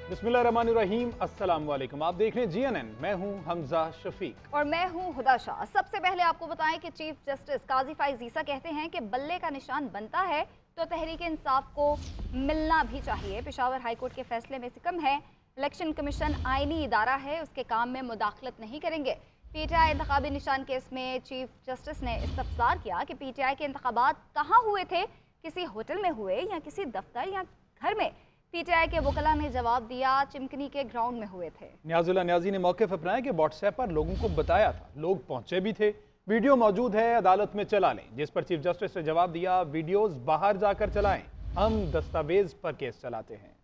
बिस्मिल्लाहिर्रहमानिर्रहीम, अस्सलाम वालेकुम। आप देख रहे हैं GNN। मैं हूं हमजा शफीक और मैं हूं हुदा शाह। सबसे पहले आपको बताएं कि चीफ जस्टिस काजी फाइज ईसा कहते हैं कि बल्ले का निशान बनता है तो तहरीक इंसाफ को मिलना भी चाहिए। पेशावर हाई कोर्ट के फैसले में सिकम है, इलेक्शन कमीशन आईनी इदारा है, उसके काम में मुदाखलत नहीं करेंगे। PTI इंतखाबी निशान केस में चीफ जस्टिस ने इस्तफसार किया कि PTI के इंतखाबात कहाँ हुए थे, किसी होटल में हुए या किसी दफ्तर या घर में। PTI के वकला ने जवाब दिया, चिमकनी के ग्राउंड में हुए थे। न्याजुल्लाह न्याजी ने मौक़िफ़ अपनाया कि व्हाट्सएप पर लोगों को बताया था, लोग पहुंचे भी थे, वीडियो मौजूद है, अदालत में चला लें। जिस पर चीफ जस्टिस ने जवाब दिया, वीडियोस बाहर जाकर चलाएं, हम दस्तावेज पर केस चलाते हैं।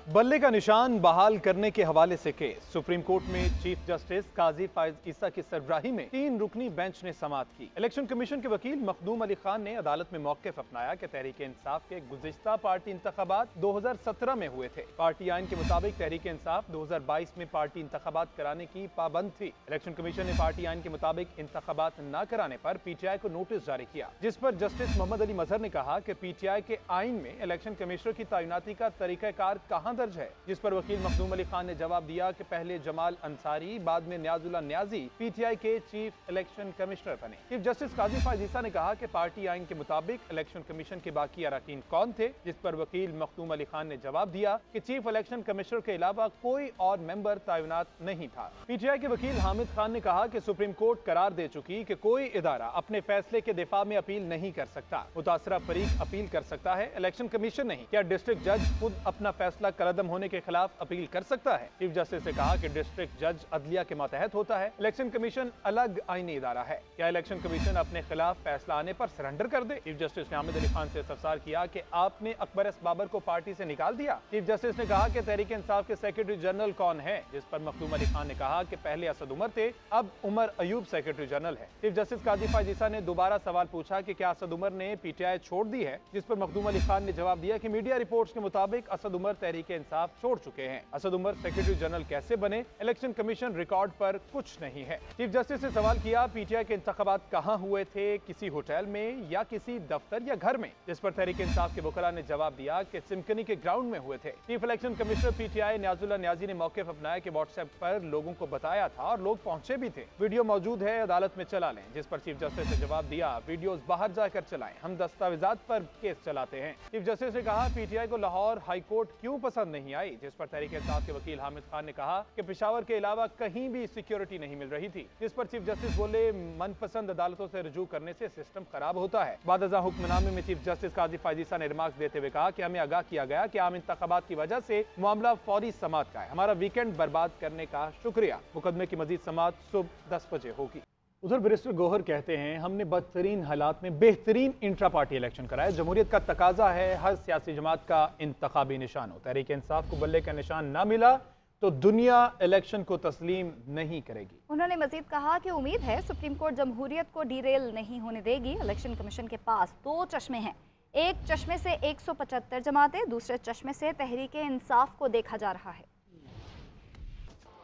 बल्ले का निशान बहाल करने के हवाले से केस सुप्रीम कोर्ट में चीफ जस्टिस काजी फाइज ईसा की सरबराही में 3 रुकनी बेंच ने समाअत की। इलेक्शन कमीशन के वकील मखदूम अली खान ने अदालत में मौक़िफ़ अपनाया कि तहरीक इंसाफ के गुज़िश्ता पार्टी इंतखाबात 2017 में हुए थे। पार्टी आइन के मुताबिक तहरीक इंसाफ 2022 में पार्टी इंतखाबात कराने की पाबंद थी। इलेक्शन कमीशन ने पार्टी आइन के मुताबिक इंतखाबात न कराने पर PTI को नोटिस जारी किया, जिस पर जस्टिस मोहम्मद अली मजहर ने कहा कि PTI के आइन में इलेक्शन कमिश्नर की तैनाती का तरीक़ाकार कहाँ दर्ज है। जिस पर वकील मखदूम अली खान ने जवाब दिया कि पहले जमाल अंसारी, बाद में न्याजुल्लाह न्याजी PTI के चीफ इलेक्शन कमिश्नर बने। चीफ जस्टिस काजी फाइज ईसा ने कहा कि पार्टी आइन के मुताबिक इलेक्शन कमीशन के बाकी अरकान कौन थे, जिस पर वकील मखदूम अली खान ने जवाब दिया कि चीफ इलेक्शन कमिश्नर के अलावा कोई और मेंबर तैनात नहीं था। PTI के वकील हामिद खान ने कहा कि सुप्रीम कोर्ट करार दे चुकी कि कोई इदारा अपने फैसले के दिफा में अपील नहीं कर सकता, मुतासरा फरीक अपील कर सकता है, इलेक्शन कमीशन नहीं। क्या डिस्ट्रिक्ट जज खुद अपना फैसला कलअदम होने के खिलाफ अपील कर सकता है? चीफ जस्टिस ने कहा कि डिस्ट्रिक्ट जज अदलिया के मातहत होता है, इलेक्शन कमीशन अलग आईनी इदारा है। क्या इलेक्शन कमीशन अपने खिलाफ फैसला आने पर सरेंडर कर दे? चीफ जस्टिस ने हामिद अली खान से इस्तफसार किया कि आपने अकबर एस बाबर को पार्टी से निकाल दिया। चीफ जस्टिस ने कहा कि तहरीक इंसाफ के सेक्रेटरी जनरल कौन है, जिस पर मखदूम अली खान ने कहा कि पहले असद उमर थे, अब उमर अयूब सेक्रेटरी जनरल है। चीफ जस्टिस काजी फाइज ईसा ने दोबारा सवाल पूछा कि क्या असद उमर ने PTI छोड़ दी है, जिस पर मखदूम अली खान ने जवाब दिया कि मीडिया रिपोर्ट्स के मुताबिक असद उमर तहरीक इंसाफ छोड़ चुके हैं। असद उमर सेक्रेटरी जनरल कैसे बने, इलेक्शन कमीशन रिकॉर्ड पर कुछ नहीं है। चीफ जस्टिस ने सवाल किया, PTI के इंतखाबात कहाँ हुए थे, किसी होटल में या किसी दफ्तर या घर में, जिस पर तहरीक इंसाफ के वकला ने जवाब दिया कि चिमकनी के ग्राउंड में हुए थे। Chief election commissioner PTI Niazullah Niazi ने मौक़िफ़ अपनाया कि व्हाट्सएप पर लोगों को बताया था और लोग पहुंचे भी थे, वीडियो मौजूद है, अदालत में चला लें। जिस पर चीफ जस्टिस ने जवाब दिया, वीडियोस बाहर जाकर चलाएं, हम दस्तावेजात पर केस चलाते हैं। चीफ जस्टिस ने कहा, PTI को लाहौर हाई कोर्ट क्यों पसंद नहीं आई, जिस पर तहरीक इंसाफ के वकील हामिद खान ने कहा कि पेशावर के अलावा कहीं भी सिक्योरिटी नहीं मिल रही थी। जिस पर चीफ जस्टिस बोले, मनपसंद अदालतों से रुजू करने से सिस्टम खराब होता है। बादजा हुक्मनामे में चीफ जस्टिस काजी फाइज ईसा ने रिमार्क्स देते हुए कहा कि हमें आगाह किया गया कि आम इंतखाबात की वजह से मामला फौरी समाअत का है, हमारा वीकेंड बर्बाद करने का शुक्रिया। मुकदमे की मजीद समाअत सुबह 10 बजे होगी। उधर बैरिस्टर गौहर कहते हैं, हमने बदतरीन हालात में बेहतरीन इंट्रा पार्टी इलेक्शन कराया। जमहूरियत का तकाजा है हर सियासी जमात का इंतखाबी निशान हो। तहरीक इंसाफ को बल्ले का निशान न मिला तो दुनिया इलेक्शन को तस्लीम नहीं करेगी। उन्होंने मजीद कहा कि उम्मीद है सुप्रीम कोर्ट जमहूरियत को डीरेल नहीं होने देगी। इलेक्शन कमीशन के पास 2 चश्मे हैं, एक चश्मे से 175 जमातें, दूसरे चश्मे से तहरीक इंसाफ को देखा जा रहा है।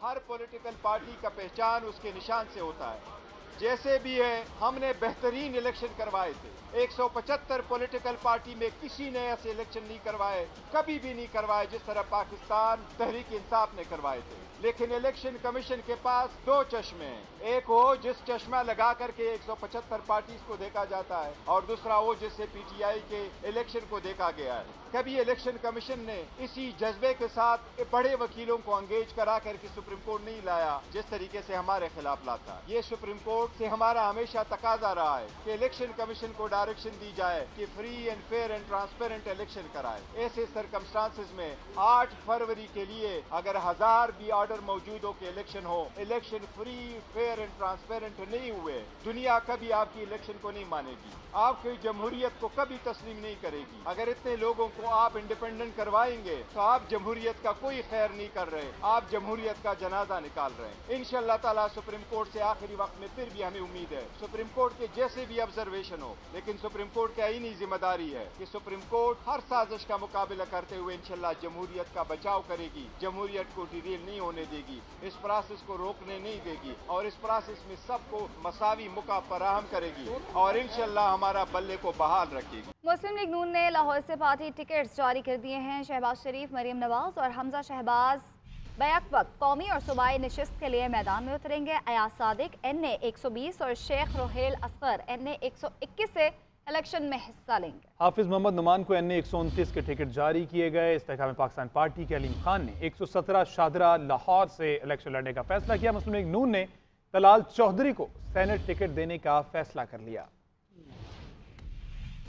हर पॉलिटिकल पार्टी का पहचान उसके निशान से होता है। जैसे भी है, हमने बेहतरीन इलेक्शन करवाए थे। 175 पॉलिटिकल पार्टी में किसी ने ऐसे इलेक्शन नहीं करवाए, कभी भी नहीं करवाए जिस तरह पाकिस्तान तहरीक इंसाफ ने करवाए थे। लेकिन इलेक्शन कमीशन के पास 2 चश्मे हैं, एक वो जिस चश्मा लगा करके 175 पार्टीज को देखा जाता है और दूसरा वो जिससे PTI के इलेक्शन को देखा गया है। कभी इलेक्शन कमीशन ने इसी जज्बे के साथ बड़े वकीलों को एंगेज करा करके सुप्रीम कोर्ट नहीं लाया जिस तरीके से हमारे खिलाफ लाता। ये सुप्रीम कोर्ट से हमारा हमेशा तकाजा रहा है कि इलेक्शन कमीशन को डायरेक्शन दी जाए कि free and fair and transparent election कराए। ऐसे सर्कमस्टांसेस में 8 फरवरी के लिए अगर 1000 भी ऑर्डर मौजूद हो कि इलेक्शन हो, election free fair and transparent नहीं हुए, दुनिया कभी आपकी इलेक्शन को नहीं मानेगी, आपकी जमहूरियत को कभी तस्लीम नहीं करेगी। अगर इतने लोगों को आप इंडिपेंडेंट करवाएंगे तो आप जमहूरियत का कोई खैर नहीं कर रहे, आप जमहूरियत का जनाजा निकाल रहे हैं। इंशाअल्लाह ताला सुप्रीम कोर्ट से आखिरी वक्त में फिर भी हमें उम्मीद है। सुप्रीम कोर्ट के जैसे भी ऑब्जर्वेशन हो, लेकिन सुप्रीम कोर्ट की आईनी जिम्मेदारी है कि सुप्रीम कोर्ट हर साजिश का मुकाबला करते हुए इंशाल्लाह जमहूरियत का बचाव करेगी, जमहूरियत को डिरेल नहीं होने देगी, इस प्रोसेस को रोकने नहीं देगी और इस प्रोसेस में सबको मसावी मौका फराहम करेगी और इंशाल्लाह हमारा बल्ले को बहाल रखेगी। मुस्लिम लीग नून ने लाहौर से पार्टी टिकट्स जारी कर दिए हैं। शहबाज शरीफ, मरियम नवाज और हमजा शहबाज बैक वक्त कौमी और सूबाई नशिस्त के लिए मैदान में उतरेंगे। अयाज सादिक NA 120 और शेख रोहेल असगर NA 121 से इलेक्शन में हिस्सा लेंगे। हाफिज मोहम्मद नुमान को NA 129 के टिकट जारी किए गए। इस्तेहकाम पाकिस्तान पार्टी के अलीम खान ने 117 शादरा लाहौर से इलेक्शन लड़ने का फैसला किया। मुस्लिम लीग नून ने तलाल चौधरी को सेनेट टिकट देने का फैसला कर लिया।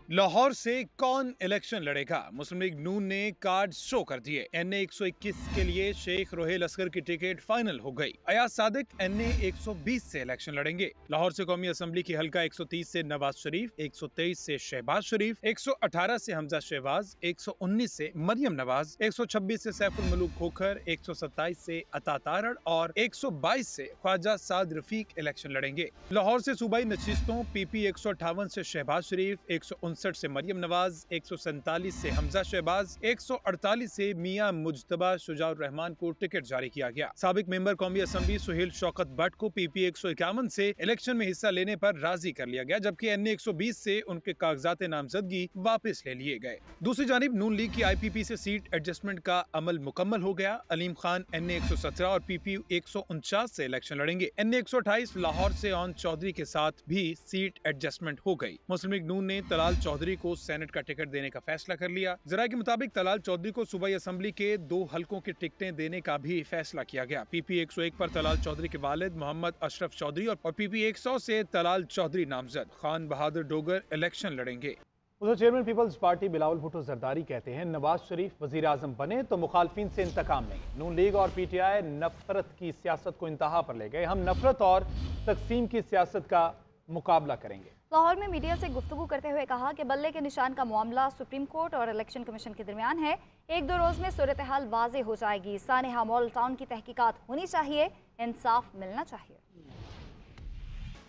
लाहौर से कौन इलेक्शन लड़ेगा? मुस्लिम लीग नून ने कार्ड शो कर दिए। NA 121 के लिए शेख रोहेल असगर की टिकट फाइनल हो गई। अयाज सादिक NA 120 से इलेक्शन लड़ेंगे। लाहौर से कौमी असम्बली की हल्का 130 से नवाज शरीफ, 123 से शहबाज शरीफ, 118 से हमजा शहबाज, 119 से मरियम नवाज, 126 से सैफुल मलूक खोखर, 127 से अता तारड़ और 122 से ख्वाजा साद रफीक इलेक्शन लड़ेंगे। लाहौर से सूबाई नशिस्तों PP 158 से शहबाज शरीफ, 159 से मरियम नवाज, 147 से हमजा शहबाज, 148 से मियां मुज्तबा शुजाउर रहमान को टिकट जारी किया गया। साबिक मेंबर कौमी असम्बली सुहेल शौकत भट्ट को PP 151 से इलेक्शन में हिस्सा लेने पर राजी कर लिया गया, जबकि NA 120 से उनके कागजात नामजदगी वापस ले लिए गए। दूसरी जानिब नून लीग की IPP से सीट एडजस्टमेंट का अमल मुकम्मल हो गया। अलीम खान NA 117 और PP 149 से इलेक्शन लड़ेंगे। NA 128 लाहौर से ऑन चौधरी के साथ भी सीट एडजस्टमेंट हो गई। मुस्लिम लीग नून ने तलाल चौधरी को सेनेट का टिकट देने का फैसला कर लिया। जराये के मुताबिक तलाल चौधरी को सूबाई असम्बली के 2 हलकों की टिकटें देने का भी फैसला किया गया। PP 101 पर तलाल चौधरी के वालिद मोहम्मद अशरफ चौधरी और PP 100 से तलाल चौधरी नामजद खान बहादुर डोगर इलेक्शन लड़ेंगे। उधर चेयरमैन पीपल्स पार्टी बिलावल भुट्टो जरदारी कहते हैं नवाज शरीफ वजीर आजम बने तो मुखालफिन से इंतकाम नहीं। नून लीग और PTI नफरत की सियासत को इंतहा पर ले गए। हम नफरत और तकसीम की सियासत का मुकाबला करेंगे। लाहौर में मीडिया से गुफ्तगू करते हुए कहा कि बल्ले के निशान का मामला सुप्रीम कोर्ट और इलेक्शन कमीशन के दरमियान है। 1-2 रोज में सूरत हाल वाज़ेह हो जाएगी। सानेहा मॉडल टाउन की तहकीकात होनी चाहिए, इंसाफ मिलना चाहिए।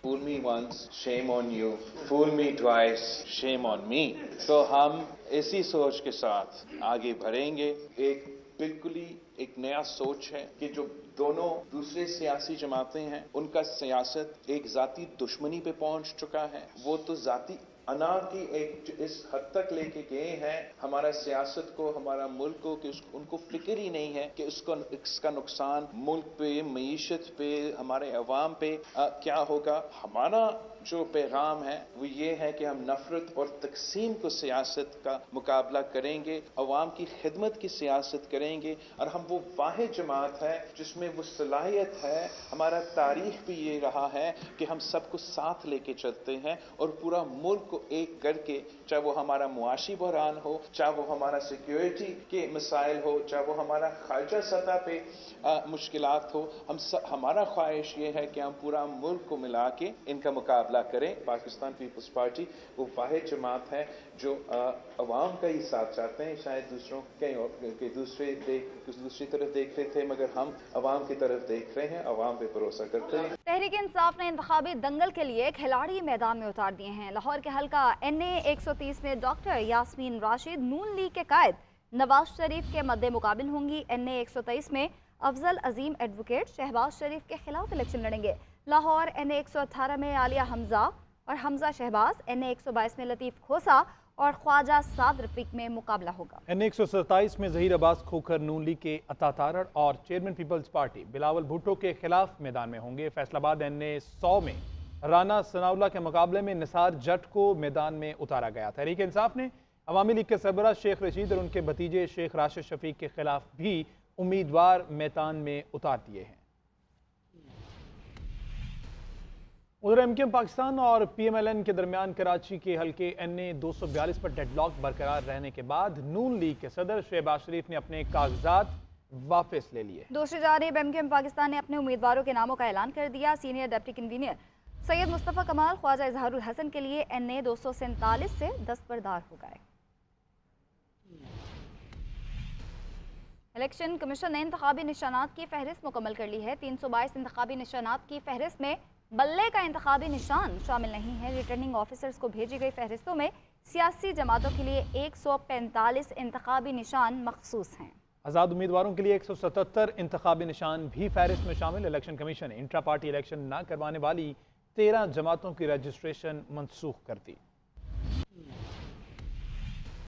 Fool me once, shame on you. Fool me twice, shame on me. तो हम इसी सोच के साथ आगे बढ़ेंगे। एक बिल्कुल ही एक नया सोच है कि जो दोनों दूसरे सियासी जमातें हैं उनका सियासत एक जाती दुश्मनी पे पहुंच चुका है। वो तो जाती अना की एक इस हद तक लेके गए हैं हमारा सियासत को, हमारा मुल्क को, कि उनको फिक्र ही नहीं है कि इसका नुकसान मुल्क पे, मईशत पे, हमारे अवाम पे क्या होगा। हमारा जो पैगाम है वो ये है कि हम नफरत और तकसीम को सियासत का मुकाबला करेंगे, अवाम की खिदमत की सियासत करेंगे और हम वो वाहिद जमात है जिसमें वो सलाहियत है। हमारा तारीख भी ये रहा है कि हम सबको साथ लेके चलते हैं और पूरा मुल्क को एक करके, चाहे वो हमारा मुआशी बहरान हो, चाहे वो हमारा सिक्योरिटी के मसाइल हो, चाहे वो हमारा खारजा सतह पे मुश्किलात हो, हमारा ख्वाहिश ये है कि हम पूरा मुल्क को मिला के इनका मुकाबला करें। पाकिस्तान पीपल्स पार्टी वो वाहिद जमात है जो अवाम का ही साथ चाहते हैं। शायद दूसरों के दूसरी तरफ देख रहे थे, मगर हम अवाम की तरफ देख रहे हैं, अवाम पे भरोसा करते हैं। तहरीक इंसाफ ने इंतखाबी दंगल के लिए खिलाड़ी मैदान में उतार दिए हैं। लाहौर के हल्का NA 130 में डॉक्टर यास्मीन राशिद नून लीग के कायद नवाज शरीफ के मद्दे मुकाबिल होंगी। NA 123 में अफजल अजीम एडवोकेट शहबाज शरीफ के खिलाफ इलेक्शन लड़ेंगे। लाहौर NA 118 में आलिया हमजा और हमजा शहबाज, NA 122 में लतीफ़ खोसा और ख्वाजा साद रफीक में मुकाबला होगा। NA 127 में ज़हीर अब्बास खोखर नून लीग के अता तारड़ और चेयरमैन पीपल्स पार्टी बिलावल भुट्टो के खिलाफ मैदान में होंगे। फैसलाबाद NA 100 में राना सनाउल्लाह के मुकाबले में निसार जट को मैदान में उतारा गया। तहरीक इंसाफ ने अवामी लीग के सरबराह शेख रशीद और उनके भतीजे शेख राशिद शफीक के खिलाफ भी उम्मीदवार मैदान में उतार दिए हैं। उधर MKM पाकिस्तान और PMLN के दरमियान कराची के हल्के NA 242 पर डेडलॉक बरकरार रहने के बाद नून लीग के सदर शहबाज शरीफ ने अपने कागजात वापस ले लिए। दूसरी जानिब MKM पाकिस्तान ने अपने उम्मीदवारों के नामों का ऐलान कर दिया। Senior deputy convener Syed Mustafa कमाल ख्वाजा इजहारुल हसन के लिए NA 247 से दस्तबरदार हो गए। इलेक्शन कमीशन ने इंतखाबी निशानात की फहरिस्त मुकम्मल कर ली है। 322 इंतखाबी निशानात की फहरिस्त में बल्ले का इंतखाबी निशान शामिल नहीं है। रिटर्निंग ऑफिसर्स को भेजी गई फहरिस्तों में सियासी जमातों के लिए 145 इंतखाबी निशान मखसूस हैं। आज़ाद उम्मीदवारों के लिए 177 इंतखाबी निशान भी फहरिस्त में शामिल। इलेक्शन कमीशन ने इंट्रा पार्टी इलेक्शन न करवाने वाली 13 जमातों की रजिस्ट्रेशन मनसूख कर दी।